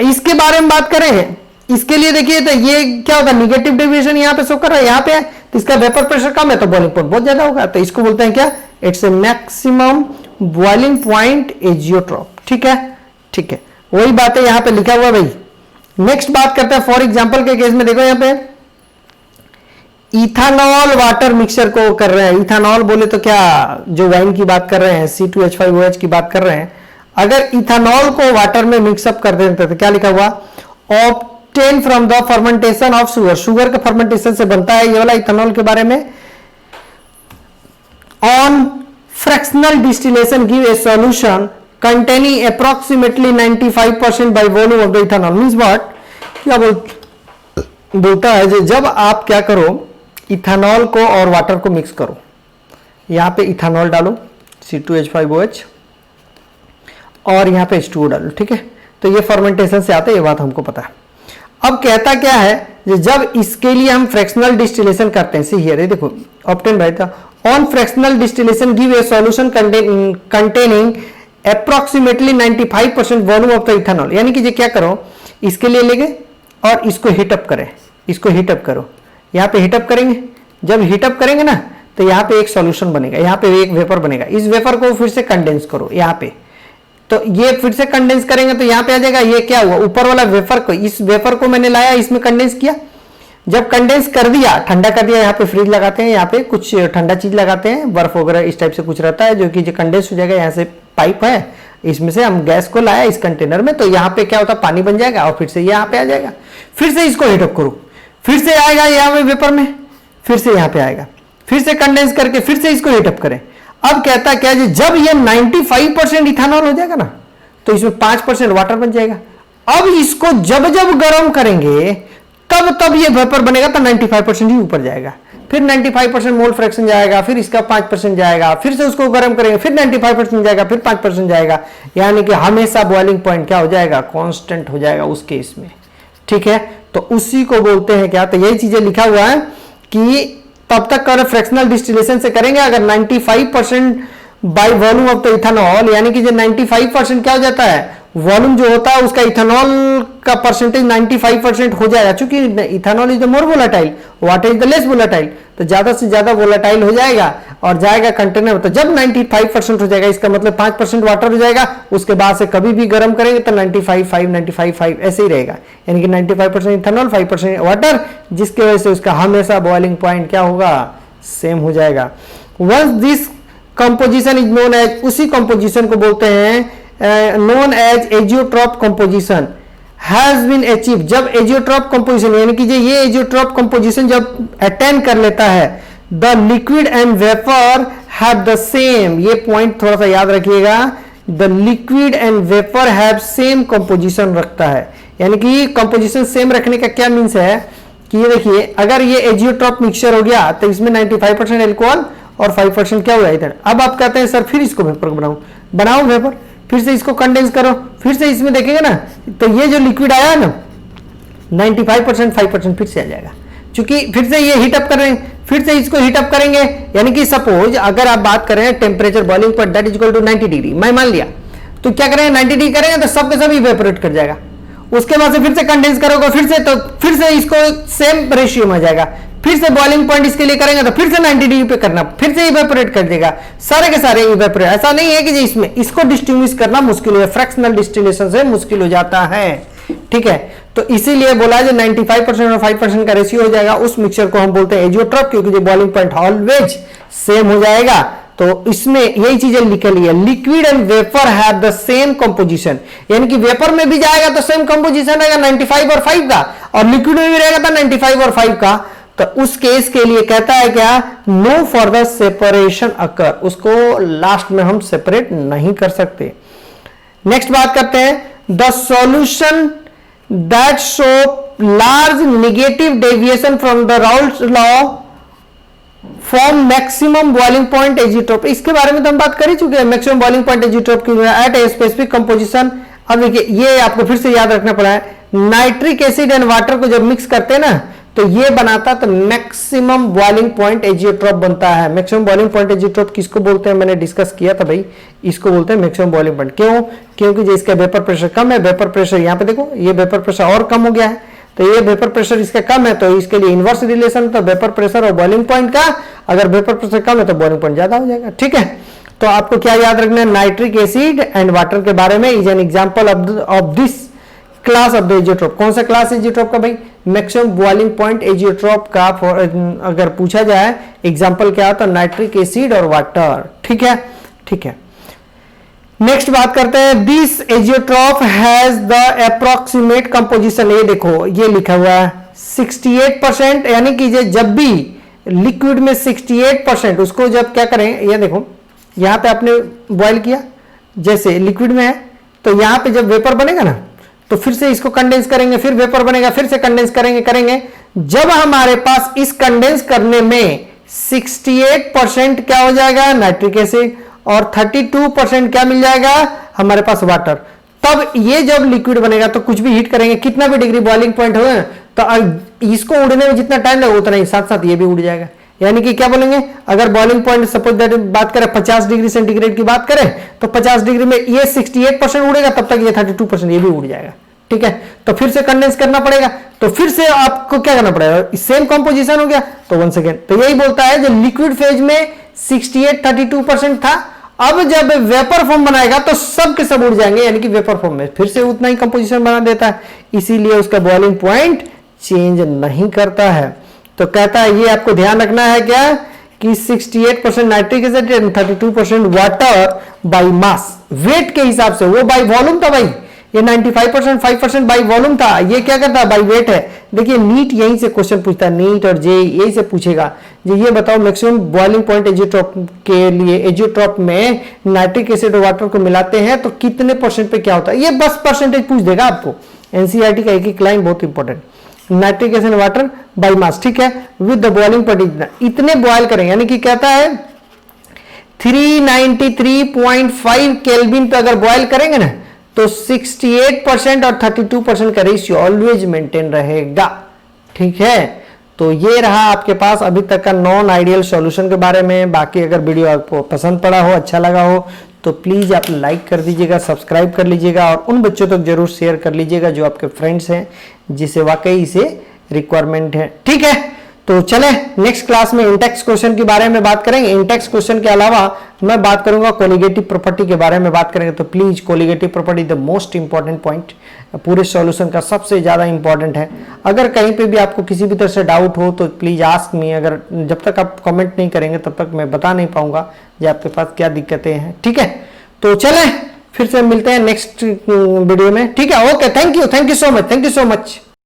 इसके बारे में बात करें, इसके लिए देखिए तो ये क्या होगा, निगेटिव डेविएशन यहाँ पे शो कर रहा है, यहाँ पे है तो इसका वेपर प्रेशर कम है तो बॉइलिंग पॉइंट बहुत ज्यादा होगा, तो इसको बोलते हैं क्या, it's a maximum boiling point azeotrope. ठीक है, ठीक है, वही बात है यहाँ पे लिखा हुआ भाई। नेक्स्ट बात करते हैं, फॉर एग्जांपल के केस में देखो यहाँ पे इथानॉल वाटर मिक्सचर को कर रहे हैं। इथानॉल बोले तो क्या, जो वाइन की बात कर रहे हैं C2H5OH की बात कर रहे हैं, अगर इथानॉल को वाटर में मिक्सअप कर देते तो क्या लिखा हुआ, obtain from the fermentation of sugar, sugar के फर्मेंटेशन से बनता है ये वाला इथेनॉल के बारे में। On fractional distillation give a solution containing approximately 95% by volume of the ethanol। Means what, क्या बोलता है जब आप क्या करो, इथेनॉल को और वाटर को मिक्स करो, यहां पे इथेनॉल डालो C2H5OH और यहां पे H2O डालो, ठीक है, तो ये फर्मेंटेशन से आता है, ये बात हमको पता है। अब कहता क्या है, जब इसके लिए हम फ्रैक्शनल डिस्टिलेशन करते हैं, सी हियर, देखो ऑब्टेन भाई था, on fractional distillation give a solution containing approximately 95% volume of the ethanol. यानी कि ये क्या करो, इसके लिए लेंगे और इसको हीटअप करें, इसको हीटअप करो, यहाँ पे हीटअप करेंगे, जब हीटअप करेंगे ना तो यहाँ पे एक सॉल्यूशन बनेगा, यहाँ पे एक वेपर बनेगा, इस वेपर को फिर से कंडेंस करो यहाँ पे, तो ये फिर से कंडेंस करेंगे तो यहाँ पे आ जाएगा, ये क्या हुआ, ऊपर वाला वेपर को, इस वेपर को मैंने लाया, इसमें कंडेंस किया, जब कंडेंस कर दिया, ठंडा कर दिया, यहाँ पे फ्रिज लगाते हैं, यहाँ पे कुछ ठंडा चीज लगाते हैं, बर्फ वगैरह इस टाइप से कुछ रहता है जो कि जो कंडेंस हो जाएगा, यहाँ से पाइप है, इसमें से हम गैस को लाया इस कंटेनर में, तो यहाँ पे क्या होता है, पानी बन जाएगा और फिर से यहाँ पे आ जाएगा, फिर से इसको हीटअप करो, फिर से आएगा यहाँ पे वेपर में, फिर से यहाँ पे आएगा, फिर से कंडेंस करके फिर से इसको हीटअप करें। अब कहता क्या है, जब ये 95% इथेनॉल हो जाएगा ना तो इसमें 5% वाटर बन जाएगा। अब इसको जब जब गर्म करेंगे तब तब ये वेपर बनेगा तो 95% ही ऊपर जाएगा, फिर 95% मोल फ्रैक्शन जाएगा, फिर इसका 5% जाएगा, फिर से उसको गर्म करेंगे, फिर 95% जाएगा, फिर 5% जाएगा, यानी कि हमेशा बॉइलिंग पॉइंट क्या हो जाएगा, कांस्टेंट हो जाएगा उस केस में, ठीक है। तो उसी को बोलते हैं क्या, तो यही चीजें लिखा हुआ है कि तब तक कर फ्रैक्शनल डिस्टिलेशन से करेंगे अगर 95% by volume of the ethanol, यानी कि जो 95% क्या हो जाता है, वॉल्यूम जो होता है उसका इथेनॉल का परसेंटेज 95% हो जाएगा, क्योंकि ethanol is the more volatile, water is the less volatile, तो ज्यादा से ज्यादा वोलेटाइल हो जाएगा और जाएगा कंटेनर, तो जब 95% हो जाएगा इसका मतलब 5% वाटर हो जाएगा, उसके बाद से कभी भी गर्म करेंगे तो 95.5 ऐसे ही रहेगा, यानी कि 95% इथेनॉल 5% वाटर, जिसकी वजह से उसका हमेशा बॉइलिंग पॉइंट क्या होगा, सेम हो जाएगा। Once this composition is known as, उसी कंपोजिशन को बोलते हैं known as azeotrope composition has been achieve. जब एजियोट्रॉप कंपोजिशन यानी कि ये एजियोट्रॉप कंपोजिशन जब अटेन कर लेता है, the liquid and vapour have the same, ये पॉइंट थोड़ा सा याद रखिएगा, the liquid and vapour have same composition रखता है, यानी कि कंपोजिशन सेम रखने का क्या मीन्स है कि ये देखिए, अगर ये एजियोट्रॉप मिक्सचर हो गया तो इसमें 95% एल्कोहल और 5% क्या हुआ इधर। अब आप कहते हैं सर फिर इसको वेपर बनाओ वेपर, फिर से इसको कंडेंस करो, फिर से इसमें देखेंगे ना तो ये जो लिक्विड आया ना 95% 5% फिर से आ जाएगा, क्योंकि फिर से ये हीटअप कर रहे हैं, फिर से इसको हीटअप करेंगे, यानी कि सपोज अगर आप बात करें temperature boiling point that is equal to 90 degree, मैं मान लिया, तो क्या करेंगे 90 डिग्री करेंगे तो सब के सब इवेपोरेट कर जाएगा, उसके बाद से फिर से कंडेंस करोगे, फिर से इसको सेम रेशियो में आ जाएगा, फिर से बॉइलिंग पॉइंट इसके लिए करेंगे तो फिर से 90 डिग्री पे करना, फिर से इवेपोरेट कर देगा, सारे के सारे इवेपोरेट। ऐसा नहीं है कि इसमें इसको डिस्टिंग्विश करना मुश्किल है, फ्रैक्शनल डिस्टिलेशन से मुश्किल हो जाता है, ठीक है। तो इसीलिए बोला जो 95% और 5% का रेशियो हो जाएगा, उस मिक्सचर को हम बोलते हैं एजियोट्रॉप, क्योंकि जो बॉइलिंग पॉइंट ऑलवेज सेम हो जाएगा। तो इसमें यही चीजें लिखी है, liquid and vapour have the same composition, यानी कि वेपर में भी जाएगा तो सेम कंपोजिशन रहेगा 95 और 5 का, और लिक्विड में भी रहेगा तो 95 और 5 का। तो उस केस के लिए कहता है क्या, नो फर्दर सेपरेशन अकर, उसको लास्ट में हम सेपरेट नहीं कर सकते। नेक्स्ट बात करते हैं, the solution that show large negative deviation from the Raoult law form maximum boiling point azeotrope. इसके बारे में तो हम बात कर ही चुके हैं, मैक्सिमम बॉइलिंग पॉइंट एजियोट्रॉप की एट ए स्पेसिफिक कंपोजिशन। अब देखिए ये आपको फिर से याद रखना पड़ा है, नाइट्रिक एसिड एंड वाटर को जब मिक्स करते हैं ना तो ये बनाता तो मैक्सिमम बॉइलिंग पॉइंट एजियोट्रॉप बनता है। मैक्सिमम बॉइलिंग पॉइंट एजियोट्रॉप किसको बोलते हैं, मैंने डिस्कस किया था भाई, इसको बोलते हैं मैक्सिमम बॉइलिंग पॉइंट। क्यों, क्योंकि जो इसका वेपर प्रेशर कम है, वेपर प्रेशर यहाँ पे देखो ये वेपर प्रेशर और कम हो गया है, तो ये वेपर प्रेशर इसका कम है, तो इसके लिए इनवर्स रिलेशन, तो वेपर प्रेशर और बॉइलिंग पॉइंट का, अगर वेपर प्रेशर कम है तो बॉइलिंग पॉइंट ज्यादा हो जाएगा, ठीक है। तो आपको क्या याद रखना है, नाइट्रिक एसिड एंड वाटर के बारे में is an example of this class of the azeotrope. कौन सा क्लास एजियोट्रॉप का भाई, मैक्सिमम बॉइलिंग पॉइंट एजियोट्रॉप का। अगर पूछा जाए एग्जांपल क्या होता है, नाइट्रिक एसिड और वाटर, ठीक है, ठीक है। नेक्स्ट बात करते हैं, this azeotrope has the approximate composition. ये देखो ये लिखा हुआ है 68%, यानी कि जब भी लिक्विड में 68%, उसको जब क्या करें, ये देखो यहां पे आपने बॉयल किया, जैसे लिक्विड में है तो यहां पे जब वेपर बनेगा ना तो फिर से इसको कंडेंस करेंगे, फिर वेपर बनेगा, फिर से कंडेंस करेंगे। जब हमारे पास इस कंडेंस करने में 68% क्या हो जाएगा, नाइट्रिक एसिड, और 32% क्या मिल जाएगा हमारे पास, वाटर। तब ये जब लिक्विड बनेगा तो कुछ भी हीट करेंगे, कितना भी डिग्री बॉइलिंग पॉइंट हो तो इसको उड़ने में जितना टाइम लगेगा उतना ही साथ साथ ये भी उड़ जाएगा। यानी कि क्या बोलेंगे, अगर बॉइलिंग पॉइंट सपोज दैट बात करें 50 डिग्री सेंटीग्रेड की बात करें तो 50 डिग्री में ये 68% उड़ेगा, तब तक ये 32% ये भी उड़ जाएगा। ठीक है, तो फिर से कंडेंस करना पड़ेगा, तो फिर से आपको क्या करना पड़ेगा, सेम कंपोजिशन हो गया। तो वंस अगेन तो यही बोलता है, जो लिक्विड फेज में 68-32% था, अब जब वेपर फॉर्म बनाएगा तो सब के सब उड़ जाएंगे, यानी कि वेपर फॉर्म में फिर से उतना ही कंपोजिशन बना देता है, इसीलिए उसका बॉइलिंग पॉइंट चेंज नहीं करता है। तो कहता है ये आपको ध्यान रखना है क्या, कि 68% nitric acid and 32% water by mass, weight के हिसाब से, वो बाय वॉल्यूम था भाई, ये 95% 5% बाय वॉल्यूम था, ये क्या करता है बाय वेट है। देखिए नीट यहीं से क्वेश्चन पूछता है, नीट और जे यही से पूछेगा, ये बताओ मैक्सिमम बॉइलिंग पॉइंट एजियोट्रॉप के लिए, एजियोट्रॉप में नाइट्रिक एसिड और वाटर को मिलाते हैं तो कितने परसेंट पे क्या होता है, ये बस परसेंटेज पूछ देगा आपको। एनसीईआरटी का एक लाइन बहुत important, nitric acid water by मास, ठीक है, विद द बॉइलिंग पॉइंट इतने बॉयल करेंगे, यानी कि कहता है 393.5 केल्विन पे अगर बॉयल करेंगे ना तो 68% और 32% का रेशियो ऑलवेज मेंटेन रहेगा। ठीक है, तो ये रहा आपके पास अभी तक का नॉन आइडियल सॉल्यूशन के बारे में। बाकी अगर वीडियो आपको पसंद पड़ा हो, अच्छा लगा हो, तो प्लीज आप लाइक कर दीजिएगा, सब्सक्राइब कर लीजिएगा और उन बच्चों तक जरूर शेयर कर लीजिएगा जो आपके फ्रेंड्स हैं, जिसे वाकई इसे रिक्वायरमेंट है। ठीक है, तो चले नेक्स्ट क्लास में इंटेक्स क्वेश्चन के बारे में बात करेंगे। इंटेक्स क्वेश्चन के अलावा मैं बात करूंगा कोलिगेटिव प्रॉपर्टी के बारे में बात करेंगे। तो please colligative property the most important point, पूरे सॉल्यूशन का सबसे ज्यादा इंपॉर्टेंट है। अगर कहीं पे भी आपको किसी भी तरह से डाउट हो तो प्लीज आस्क मी, अगर जब तक आप कमेंट नहीं करेंगे तब तक मैं बता नहीं पाऊंगा कि आपके पास क्या दिक्कतें हैं। ठीक है, तो चलें फिर से मिलते हैं नेक्स्ट वीडियो में। ठीक है, okay, thank you so much, thank you so much.